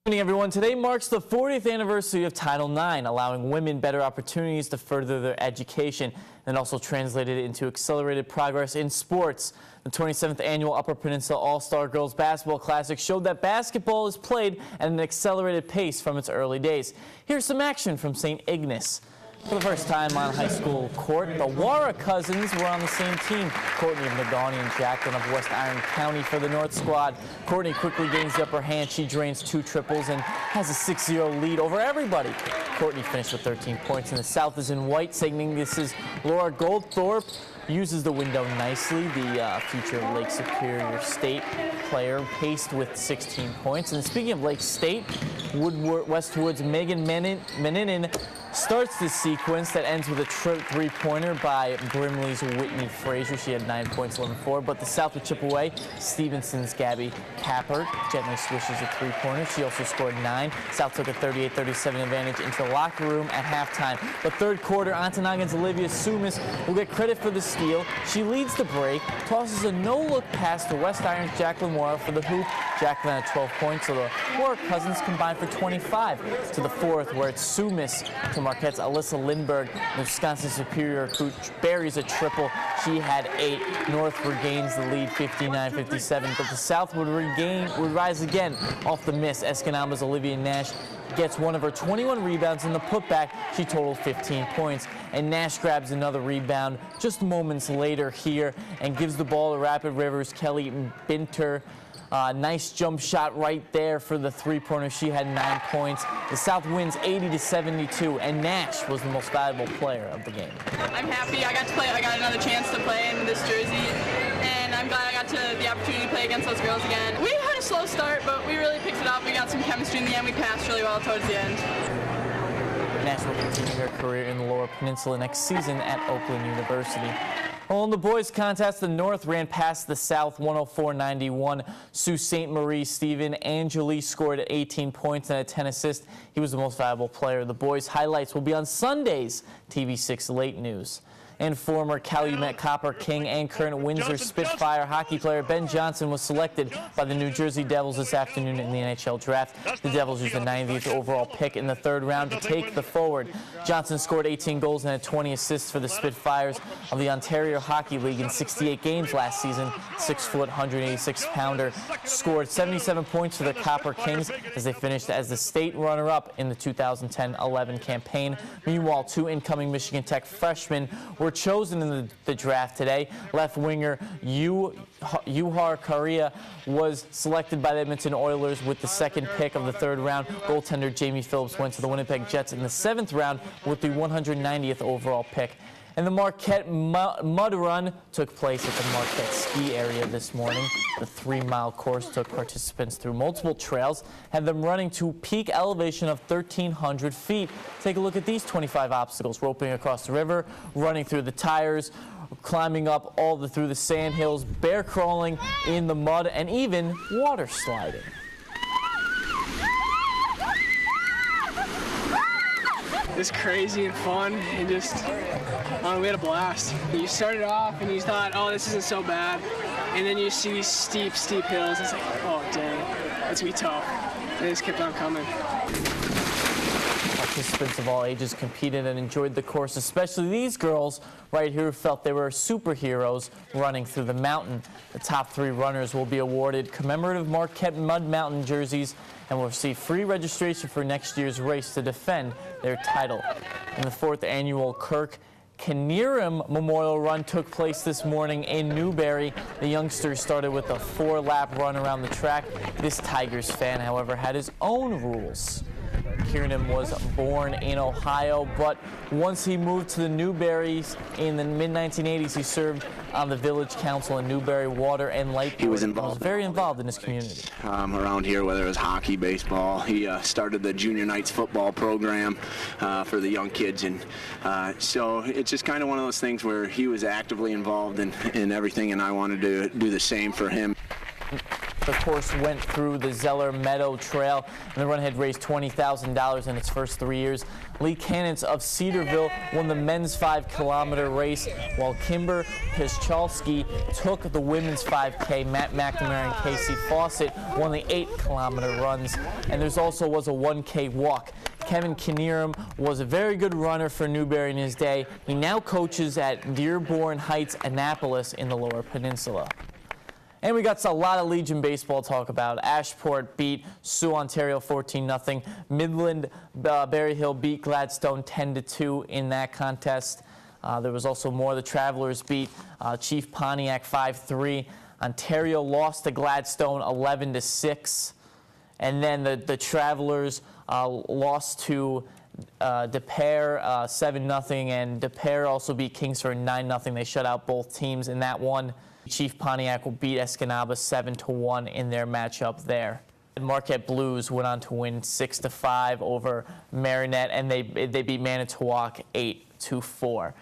Good evening, everyone. Today marks the 40th anniversary of Title IX, allowing women better opportunities to further their education, and also translated into accelerated progress in sports. The 27th annual Upper Pennsula All-Star Girls Basketball Classic showed that basketball is played at an accelerated pace from its early days. Here's some action from St. Ignace. For the first time on high school court, the Dwyer cousins were on the same team. Courtney of Donnie and Jacqueline of West Iron County for the North squad. Courtney quickly gains the upper hand. She drains 2 triples and has a 6-0 lead over everybody. Courtney finished with 13 points, and the South is in white. St. Ignace's Laura Goldthorpe uses the window nicely. The future Lake Superior State player paced with 16 points. And speaking of Lake State, Westwood's Megan Meninin starts the sequence that ends with a three-pointer by Brimley's Whitney Frazier. She had 9 points, 11-4, but the South would chip away. Stevenson's Gabby Capper gently swishes a three-pointer. She also scored 9. South took a 38-37 advantage into the locker room at halftime. But third quarter, Ontonaga's Olivia Sumis will get credit for the steal. She leads the break, tosses a no-look pass to West Iron's Jacqueline Moore for the hoop. Jacqueline had 12 points, so the Moore cousins combined for 25. To the fourth, where it's Sumis to Marquette's Alyssa Lindbergh. Wisconsin Superior who buries a triple. She had 8. North regains the lead 59-57, but the South would rise again off the miss. Escanama's Olivia Nash gets one of her 21 rebounds in the putback. She totaled 15 points, and Nash grabs another rebound just moments later here and gives the ball to Rapid Rivers' Kelly Binter. Nice jump shot right there for the three-pointer. She had 9 points. The South wins 80-72, and Nash was the most valuable player of the game. I'm happy I got to play. I got another chance to play in this jersey, and I'm glad I got the opportunity to play against those girls again. We had a slow start, but we really picked it up. We got some chemistry in the end. We passed really well towards the end. Nash will continue her career in the Lower Peninsula next season at Oakland University. Well, in the boys' contest, the North ran past the South 104-91. Sault Ste. Marie Stephen Angeli scored 18 points and had 10 assists. He was the most valuable player. The boys' highlights will be on Sunday's TV6 Late News. And former Calumet Copper King and current Windsor Spitfire hockey player Ben Johnson was selected by the New Jersey Devils this afternoon in the NHL draft. The Devils used the 90th overall pick in the third round to take the forward. Johnson scored 18 goals and had 20 assists for the Spitfires of the Ontario Hockey League in 68 games last season. 6-foot, 186-pounder scored 77 points for the Copper Kings as they finished as the state runner-up in the 2010-11 campaign. Meanwhile, 2 incoming Michigan Tech freshmen were chosen in the draft today. Left winger Yuhar Karia was selected by the Edmonton Oilers with the second pick of the third round. Goaltender Jamie Phillips went to the Winnipeg Jets in the 7th round with the 190th overall pick. And the Marquette Mud Run took place at the Marquette ski area this morning. The 3-mile course took participants through multiple trails, had them running to peak elevation of 1,300 feet. Take a look at these 25 obstacles: roping across the river, running through the tires, climbing up through the sand hills, bear crawling in the mud, and even water sliding. It's crazy and fun, and just we had a blast. You started off and you thought, oh, this isn't so bad, and then you see these steep hills. It's like, oh dang, that's gonna be tough. And it just kept on coming. Participants of all ages competed and enjoyed the course, especially these girls right here who felt they were superheroes running through the mountain. The top 3 runners will be awarded commemorative Marquette Mud Mountain jerseys and will receive free registration for next year's race to defend their title. And the 4th annual Kirk Kinnearim Memorial Run took place this morning in Newberry. The youngsters started with a 4-lap run around the track. This Tigers fan, however, had his own rules. Kinnearim was born in Ohio, but once he moved to the Newberries in the mid-1980s, he served on the village council in Newberry Water and Light. He was very involved in his community. Around here, whether it was hockey, baseball, he started the Junior Knights football program for the young kids, and so it's just kind of one of those things where he was actively involved in everything, and I wanted to do the same for him. The course went through the Zeller Meadow Trail, and the run had raised $20,000 in its first 3 years. Lee Cannons of Cedarville won the men's 5-kilometer race, while Kimber Pischalski took the women's 5K. Matt McNamara and Casey Fawcett won the 8-kilometer runs, and there's also was a 1K walk. Kevin Kinnearim was a very good runner for Newberry in his day. He now coaches at Dearborn Heights, Annapolis in the Lower Peninsula. And we got a lot of Legion baseball to talk about. Ashport beat Sioux Ontario 14-0. Midland Berry Hill beat Gladstone 10-2 in that contest. There was also more. The Travelers beat Chief Pontiac 5-3. Ontario lost to Gladstone 11-6. And then the Travelers lost to De Pere 7-0, and De Pere also beat Kingsford 9-0. They shut out both teams in that one. Chief Pontiac will beat Escanaba 7-1 in their matchup there. The Marquette Blues went on to win 6-5 over Marinette, and they beat Manitowoc 8-4.